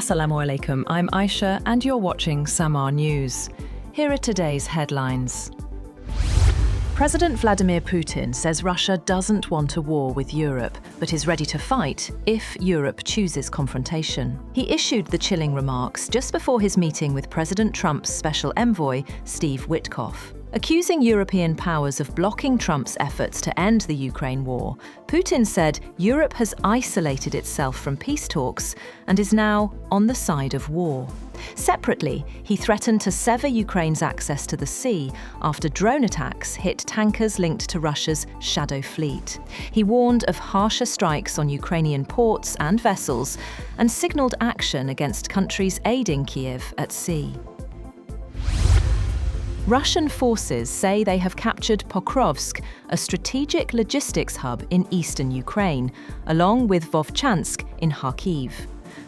Assalamu alaikum, I'm Aisha and you're watching Samaa News. Here are today's headlines. President Vladimir Putin says Russia doesn't want a war with Europe, but is ready to fight if Europe chooses confrontation. He issued the chilling remarks just before his meeting with President Trump's special envoy, Steve Witkoff. Accusing European powers of blocking Trump's efforts to end the Ukraine war, Putin said Europe has isolated itself from peace talks and is now on the side of war. Separately, he threatened to sever Ukraine's access to the sea after drone attacks hit tankers linked to Russia's shadow fleet. He warned of harsher strikes on Ukrainian ports and vessels and signalled action against countries aiding Kyiv at sea. Russian forces say they have captured Pokrovsk, a strategic logistics hub in eastern Ukraine, along with Vovchansk in Kyiv.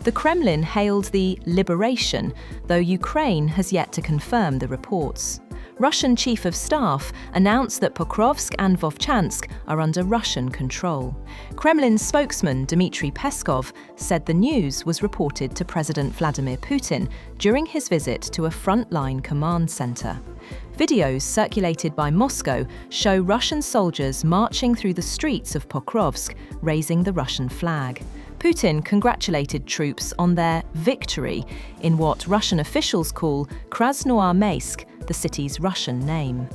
The Kremlin hailed the liberation, though Ukraine has yet to confirm the reports. Russian Chief of Staff announced that Pokrovsk and Vovchansk are under Russian control. Kremlin spokesman Dmitry Peskov said the news was reported to President Vladimir Putin during his visit to a Frontline command center. Videos circulated by Moscow show Russian soldiers marching through the streets of Pokrovsk, raising the Russian flag. Putin congratulated troops on their victory in what Russian officials call Krasnoarmeysk, the city's Russian name.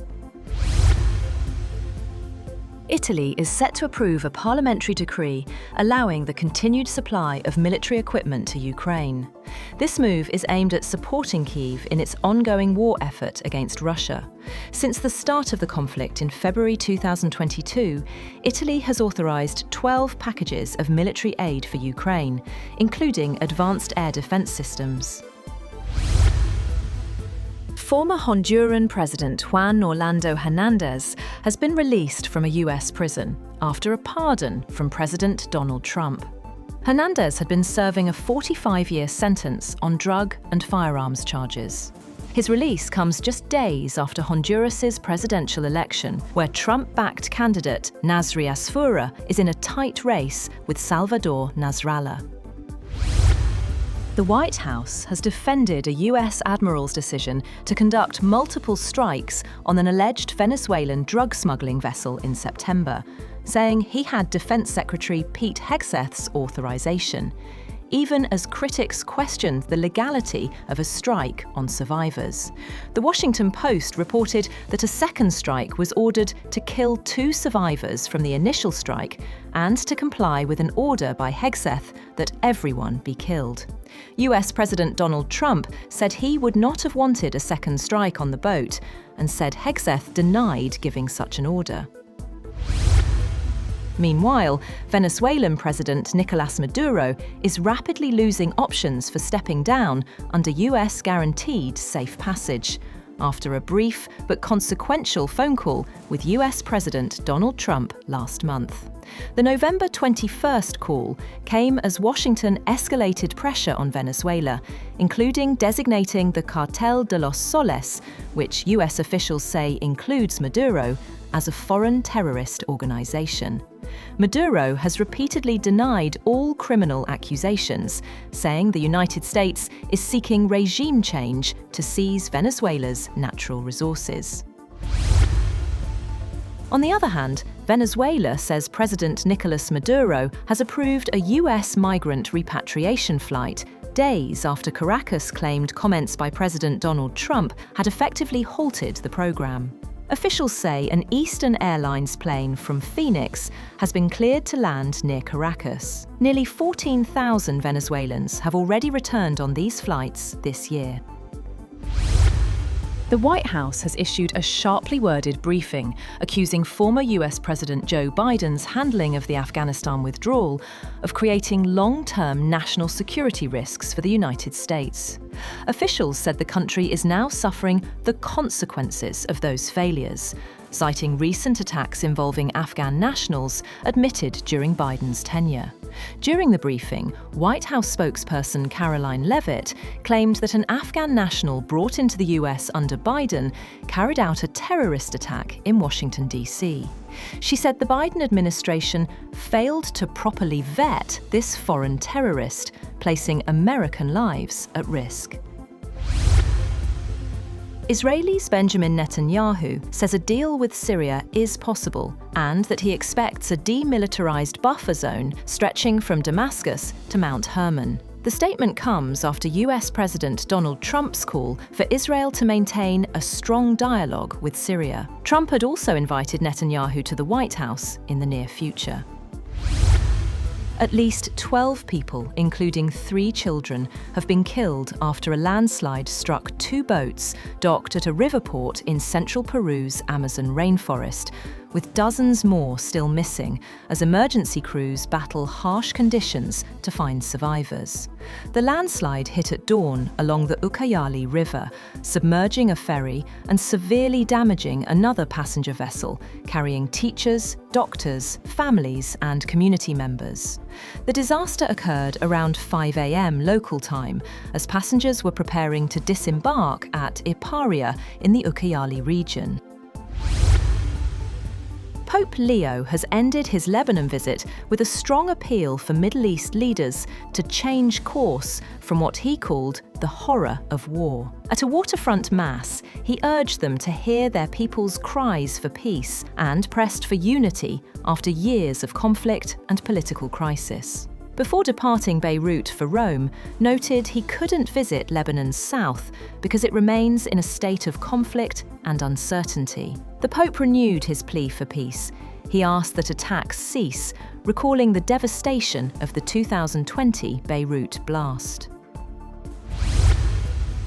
Italy is set to approve a parliamentary decree allowing the continued supply of military equipment to Ukraine. This move is aimed at supporting Kyiv in its ongoing war effort against Russia. Since the start of the conflict in February 2022, Italy has authorized 12 packages of military aid for Ukraine, including advanced air defense systems. Former Honduran President Juan Orlando Hernandez has been released from a US prison after a pardon from President Donald Trump. Hernandez had been serving a 45-year sentence on drug and firearms charges. His release comes just days after Honduras's presidential election, where Trump-backed candidate Nasri Asfura is in a tight race with Salvador Nasrallah. The White House has defended a US admiral's decision to conduct multiple strikes on an alleged Venezuelan drug smuggling vessel in September, saying he had Defense Secretary Pete Hegseth's authorization, even as critics questioned the legality of a strike on survivors. The Washington Post reported that a second strike was ordered to kill 2 survivors from the initial strike and to comply with an order by Hegseth that everyone be killed. US President Donald Trump said he would not have wanted a second strike on the boat and said Hegseth denied giving such an order. Meanwhile, Venezuelan President Nicolás Maduro is rapidly losing options for stepping down under US-guaranteed safe passage, after a brief but consequential phone call with US President Donald Trump last month. The November 21st call came as Washington escalated pressure on Venezuela, including designating the Cartel de los Soles, which US officials say includes Maduro, as a foreign terrorist organization. Maduro has repeatedly denied all criminal accusations, saying the United States is seeking regime change to seize Venezuela's natural resources. On the other hand, Venezuela says President Nicolás Maduro has approved a US migrant repatriation flight days after Caracas claimed comments by President Donald Trump had effectively halted the program. Officials say an Eastern Airlines plane from Phoenix has been cleared to land near Caracas. Nearly 14,000 Venezuelans have already returned on these flights this year. The White House has issued a sharply worded briefing accusing former US President Joe Biden's handling of the Afghanistan withdrawal of creating long-term national security risks for the United States. Officials said the country is now suffering the consequences of those failures, citing recent attacks involving Afghan nationals admitted during Biden's tenure. During the briefing, White House spokesperson Caroline Leavitt claimed that an Afghan national brought into the US under Biden carried out a terrorist attack in Washington, D.C. She said the Biden administration failed to properly vet this foreign terrorist, placing American lives at risk. Israelis Benjamin Netanyahu says a deal with Syria is possible and that he expects a demilitarized buffer zone stretching from Damascus to Mount Hermon. The statement comes after US President Donald Trump's call for Israel to maintain a strong dialogue with Syria. Trump had also invited Netanyahu to the White House in the near future. At least 12 people, including 3 children, have been killed after a landslide struck 2 boats docked at a river port in central Peru's Amazon rainforest, with dozens more still missing as emergency crews battle harsh conditions to find survivors. The landslide hit at dawn along the Ucayali River, submerging a ferry and severely damaging another passenger vessel carrying teachers, doctors, families and community members. The disaster occurred around 5 a.m. local time as passengers were preparing to disembark at Iparia in the Ucayali region. Pope Leo has ended his Lebanon visit with a strong appeal for Middle East leaders to change course from what he called the horror of war. At a waterfront mass, he urged them to hear their people's cries for peace and pressed for unity after years of conflict and political crisis. Before departing Beirut for Rome, noted he couldn't visit Lebanon's south because it remains in a state of conflict and uncertainty. The Pope renewed his plea for peace. He asked that attacks cease, recalling the devastation of the 2020 Beirut blast.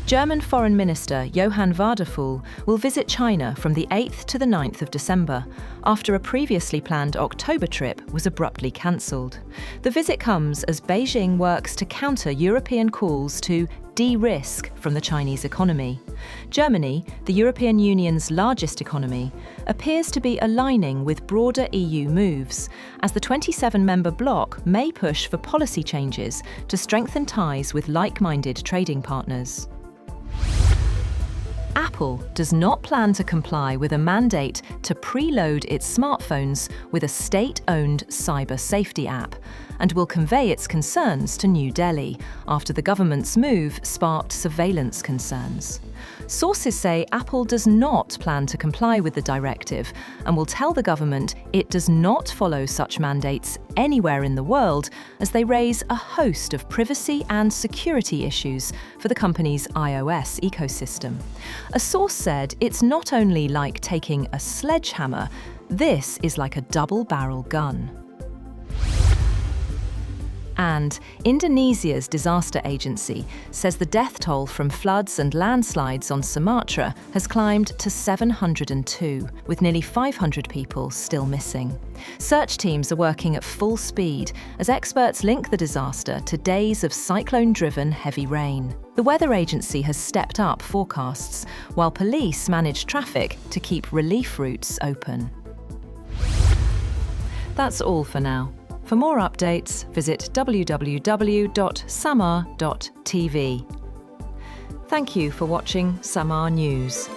German Foreign Minister Johann Wadephul will visit China from the 8th to the 9th of December, after a previously planned October trip was abruptly cancelled. The visit comes as Beijing works to counter European calls to de-risk from the Chinese economy. Germany, the European Union's largest economy, appears to be aligning with broader EU moves, as the 27-member bloc may push for policy changes to strengthen ties with like-minded trading partners. Apple does not plan to comply with a mandate to preload its smartphones with a state-owned cyber safety app, and will convey its concerns to New Delhi after the government's move sparked surveillance concerns. Sources say Apple does not plan to comply with the directive and will tell the government it does not follow such mandates anywhere in the world, as they raise a host of privacy and security issues for the company's iOS ecosystem. A source said it's not only like taking a sledgehammer, this is like a double-barrel gun. And Indonesia's disaster agency says the death toll from floods and landslides on Sumatra has climbed to 702, with nearly 500 people still missing. Search teams are working at full speed as experts link the disaster to days of cyclone-driven heavy rain. The weather agency has stepped up forecasts, while police manage traffic to keep relief routes open. That's all for now. For more updates, visit www.samaa.tv. Thank you for watching Samaa News.